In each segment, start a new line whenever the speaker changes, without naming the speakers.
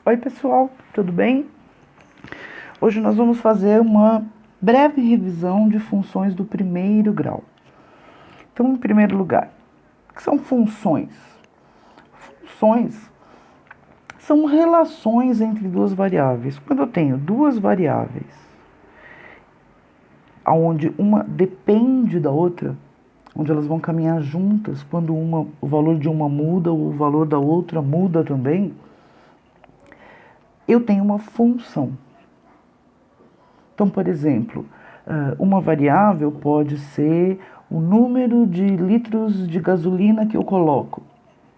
Oi pessoal, tudo bem? Hoje nós vamos fazer uma breve revisão de funções do primeiro grau. Então, em primeiro lugar, o que são funções? Funções são relações entre duas variáveis. Quando eu tenho duas variáveis, onde uma depende da outra, onde elas vão caminhar juntas, quando o valor de uma muda, o valor da outra muda também, eu tenho uma função. Então, por exemplo, uma variável pode ser o número de litros de gasolina que eu coloco.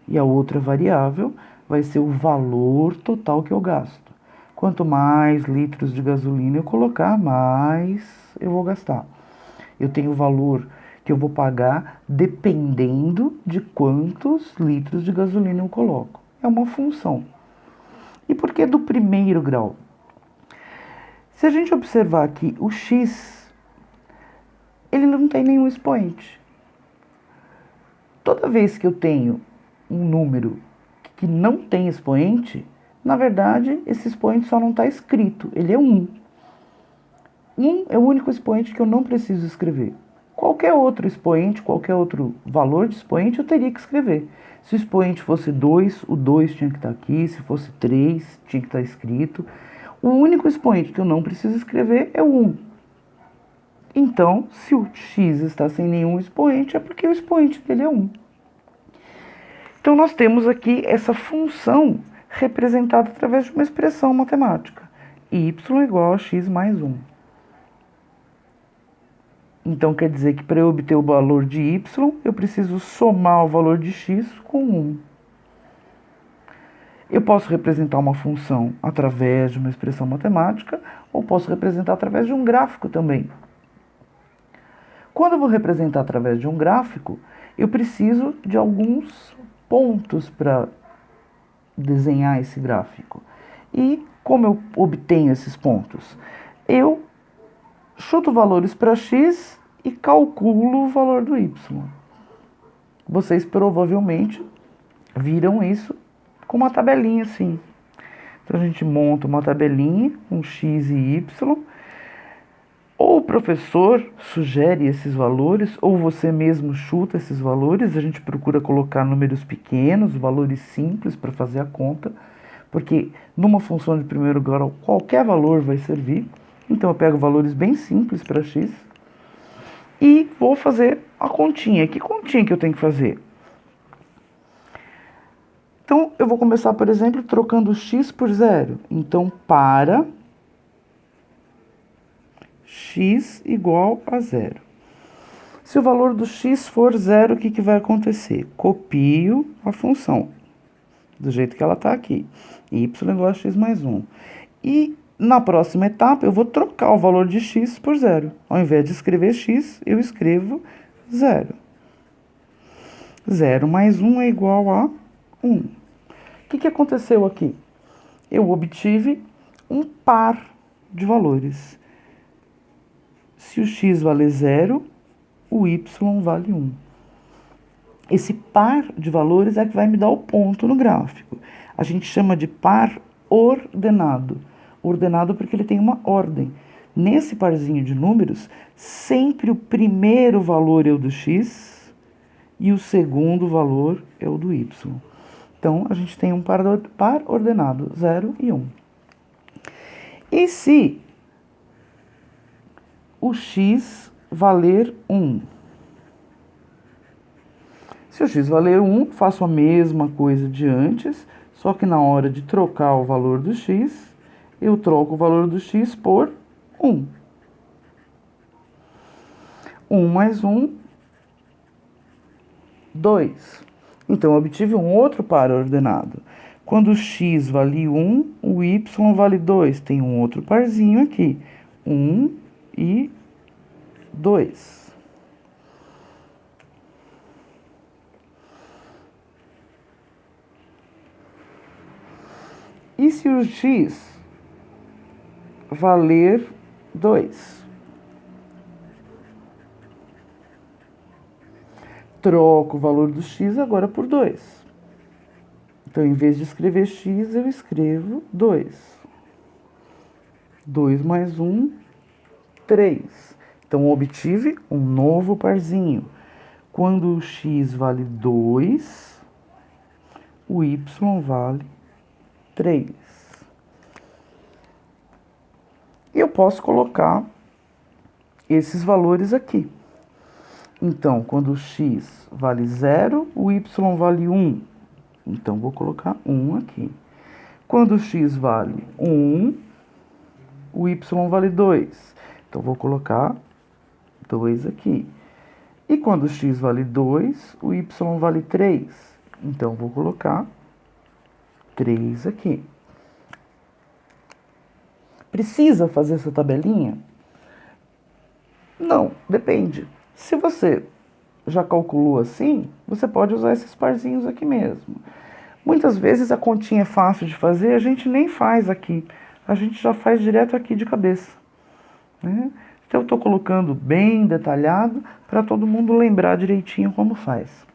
E a outra variável vai ser o valor total que eu gasto. Quanto mais litros de gasolina eu colocar, mais eu vou gastar. Eu tenho o valor que eu vou pagar dependendo de quantos litros de gasolina eu coloco. É uma função. E por que do primeiro grau? Se a gente observar aqui, o x, ele não tem nenhum expoente. Toda vez que eu tenho um número que não tem expoente, na verdade, esse expoente só não está escrito, ele é 1. 1 é o único expoente que eu não preciso escrever. Qualquer outro expoente, qualquer outro valor de expoente, eu teria que escrever. Se o expoente fosse 2, o 2 tinha que estar aqui, se fosse 3, tinha que estar escrito. O único expoente que eu não preciso escrever é o 1. Então, se o x está sem nenhum expoente, é porque o expoente dele é 1. Então, nós temos aqui essa função representada através de uma expressão matemática. Y igual a x mais 1. Então, quer dizer que para eu obter o valor de y, eu preciso somar o valor de x com 1. Eu posso representar uma função através de uma expressão matemática, ou posso representar através de um gráfico também. Quando eu vou representar através de um gráfico, eu preciso de alguns pontos para desenhar esse gráfico. E como eu obtenho esses pontos? Eu chuto valores para x e calculo o valor do y. Vocês provavelmente viram isso com uma tabelinha assim. Então a gente monta uma tabelinha com x e y. Ou o professor sugere esses valores, ou você mesmo chuta esses valores. A gente procura colocar números pequenos, valores simples para fazer a conta, porque numa função de primeiro grau qualquer valor vai servir. Então eu pego valores bem simples para x e vou fazer a continha. Que continha que eu tenho que fazer? Então eu vou começar, por exemplo, trocando x por 0. Então para x igual a 0. Se o valor do x for 0, o que vai acontecer? Copio a função, do jeito que ela está aqui. Y igual a x mais 1. E na próxima etapa, eu vou trocar o valor de x por 0. Ao invés de escrever x, eu escrevo 0. 0 mais 1 é igual a 1. O que aconteceu aqui? Eu obtive um par de valores. Se o x vale 0, o y vale 1. Esse par de valores é que vai me dar o ponto no gráfico. A gente chama de par ordenado. Ordenado porque ele tem uma ordem. Nesse parzinho de números, sempre o primeiro valor é o do x e o segundo valor é o do y. Então, a gente tem um par ordenado, 0 e 1. E se o x valer 1? Se o x valer 1, faço a mesma coisa de antes, só que na hora de trocar o valor do x, eu troco o valor do x por 1. 1 mais 1, 2. Então, eu obtive um outro par ordenado. Quando o x vale 1, o y vale 2. Tem um outro parzinho aqui. 1 e 2. E se o x valer 2? Troco o valor do x agora por 2. Então, em vez de escrever x, eu escrevo 2. 2 mais 1, 3. Então, obtive um novo parzinho. Quando o x vale 2, o y vale 3. E eu posso colocar esses valores aqui. Então, quando o x vale 0, o y vale 1. Então, vou colocar 1 aqui. Quando o x vale 1, o y vale 2. Então, vou colocar 2 aqui. E quando o x vale 2, o y vale 3. Então, vou colocar 3 aqui. Precisa fazer essa tabelinha? Não, depende. Se você já calculou assim, você pode usar esses parzinhos aqui mesmo. Muitas vezes a continha é fácil de fazer, a gente nem faz aqui. A gente já faz direto aqui de cabeça, né? Então eu estou colocando bem detalhado para todo mundo lembrar direitinho como faz.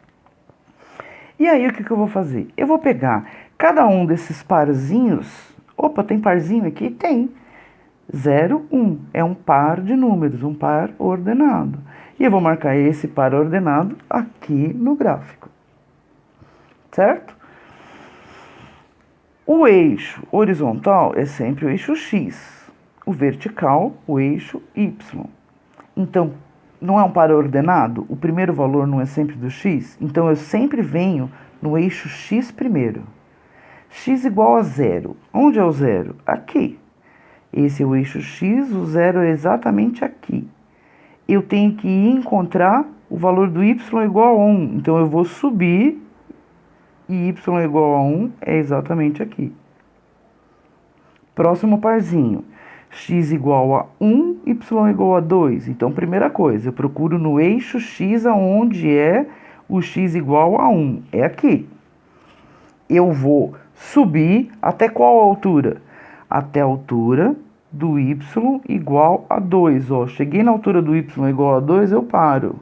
E aí o que eu vou fazer? Eu vou pegar cada um desses parzinhos. Opa, tem parzinho aqui? Tem. 0, 1. É um par de números, um par ordenado. E eu vou marcar esse par ordenado aqui no gráfico. Certo? O eixo horizontal é sempre o eixo x. O vertical, o eixo y. Então, não é um par ordenado? O primeiro valor não é sempre do x? Então, eu sempre venho no eixo x primeiro. X igual a 0. Onde é o 0? Aqui. Esse é o eixo x, o 0 é exatamente aqui. Eu tenho que encontrar o valor do y igual a 1. Então, eu vou subir e y igual a 1 é exatamente aqui. Próximo parzinho. X igual a 1, y igual a 2. Então, primeira coisa, eu procuro no eixo x aonde é o x igual a 1. É aqui. Eu vou subir até qual altura? Até a altura do y igual a 2. Ó, cheguei na altura do y igual a 2, eu paro.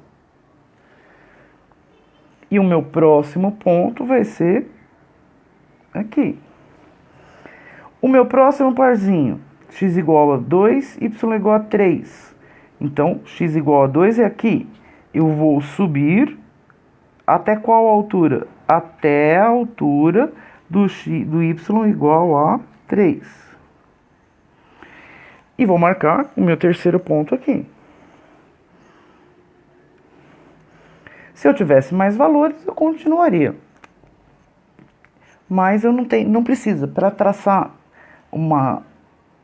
E o meu próximo ponto vai ser aqui. O meu próximo parzinho, x igual a 2, y igual a 3. Então, x igual a 2 é aqui. Eu vou subir até qual altura? Até a altura do y igual a 3. E vou marcar o meu terceiro ponto aqui. Se eu tivesse mais valores, eu continuaria. Mas eu não precisa. Para traçar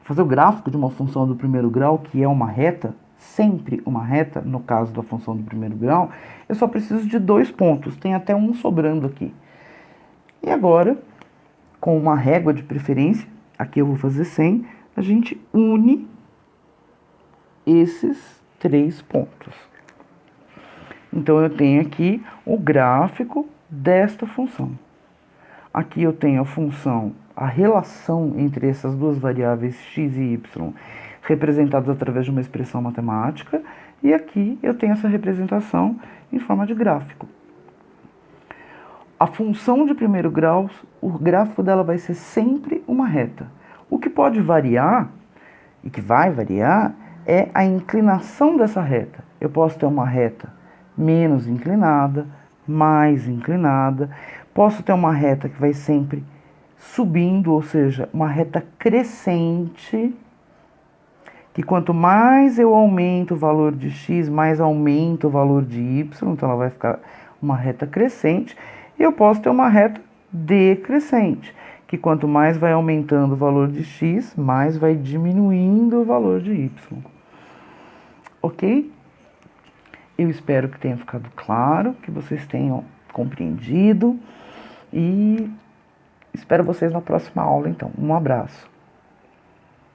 fazer o gráfico de uma função do primeiro grau, que é uma reta, sempre uma reta, no caso da função do primeiro grau, eu só preciso de 2 pontos. Tem até um sobrando aqui. E agora, com uma régua de preferência, aqui eu vou fazer 100, a gente une esses 3 pontos. Então, eu tenho aqui o gráfico desta função. Aqui eu tenho a função, a relação entre essas duas variáveis x e y, representadas através de uma expressão matemática. E aqui eu tenho essa representação em forma de gráfico. A função de primeiro grau, o gráfico dela vai ser sempre uma reta. O que pode variar, e que vai variar, é a inclinação dessa reta. Eu posso ter uma reta menos inclinada, mais inclinada. Posso ter uma reta que vai sempre subindo, ou seja, uma reta crescente, que quanto mais eu aumento o valor de x, mais aumenta o valor de y, então ela vai ficar uma reta crescente. E eu posso ter uma reta decrescente, que quanto mais vai aumentando o valor de x, mais vai diminuindo o valor de y. Ok? Eu espero que tenha ficado claro, que vocês tenham compreendido e espero vocês na próxima aula, então. Um abraço.